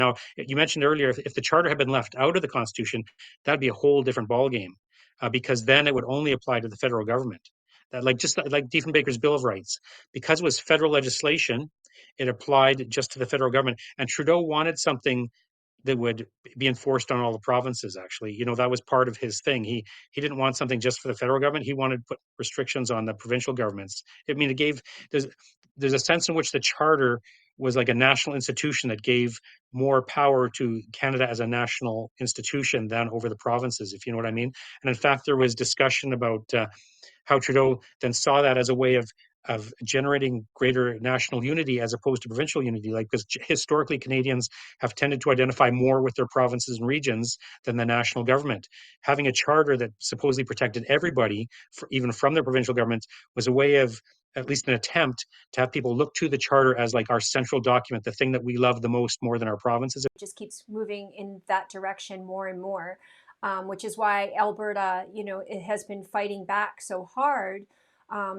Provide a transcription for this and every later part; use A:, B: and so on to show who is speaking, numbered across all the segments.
A: Now, you mentioned earlier, if the charter had been left out of the Constitution, that'd be a whole different ballgame, because then it would only apply to the federal government. That, like just like Diefenbaker's Bill of Rights, because it was federal legislation, it applied just to the federal government. And Trudeau wanted something that would be enforced on all the provinces. Actually, that was part of his thing. He didn't want something just for the federal government. He wanted to put restrictions on the provincial governments. I mean, it gave there's a sense in which the charter was like a national institution that gave more power to Canada as a national institution than over the provinces, if you know what I mean. And in fact, there was discussion about how Trudeau then saw that as a way of generating greater national unity as opposed to provincial unity, like, because historically Canadians have tended to identify more with their provinces and regions than the national government. Having a charter that supposedly protected everybody, even from their provincial governments, was a way of, at least an attempt, to have people look to the charter as like our central document, the thing that we love the most, more than our provinces.
B: It just keeps moving in that direction more and more, which is why Alberta, it has been fighting back so hard.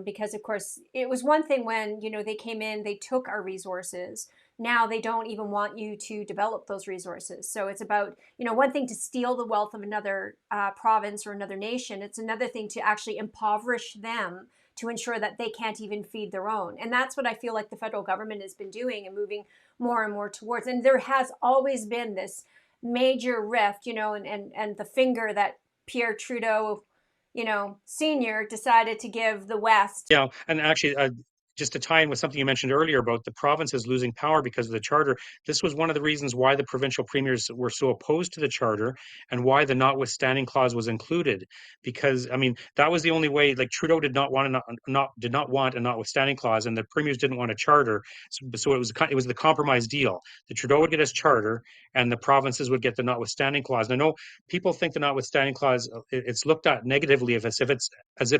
B: Because of course it was one thing when they came in, they took our resources. Now they don't even want you to develop those resources. So it's about one thing to steal the wealth of another province or another nation. It's another thing to actually impoverish them to ensure that they can't even feed their own. And that's what I feel like the federal government has been doing and moving more and more towards. And there has always been this major rift, and the finger that Pierre Trudeau Senior decided to give the West.
A: Yeah, and actually, just to tie in with something you mentioned earlier about the provinces losing power because of the charter, this was one of the reasons why the provincial premiers were so opposed to the charter and why the notwithstanding clause was included. Because I mean, that was the only way. Like, Trudeau did not want a notwithstanding clause, and the premiers didn't want a charter. So it was the compromise deal. The Trudeau would get his charter, and the provinces would get the notwithstanding clause. And I know people think the notwithstanding clause, it's looked at negatively as if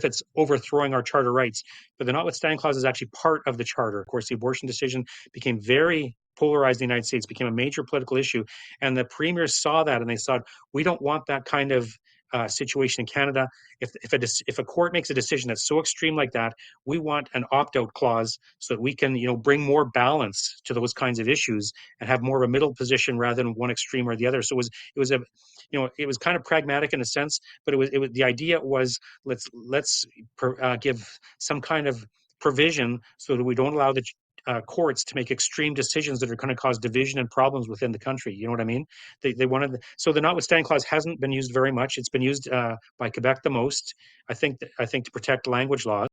A: it's overthrowing our charter rights, but the notwithstanding clause is actually part of the charter. Of course, the abortion decision became very polarized in the United States, became a major political issue. And the premiers saw that and they said, we don't want that kind of situation in Canada. If a court makes a decision that's so extreme like that, we want an opt-out clause so that we can bring more balance to those kinds of issues and have more of a middle position rather than one extreme or the other. So it was kind of pragmatic in a sense, but it was the idea was, let's give some kind of provision so that we don't allow the courts to make extreme decisions that are going to cause division and problems within the country. You know what I mean? They wanted so the notwithstanding clause hasn't been used very much. It's been used by Quebec the most, I think to protect language laws.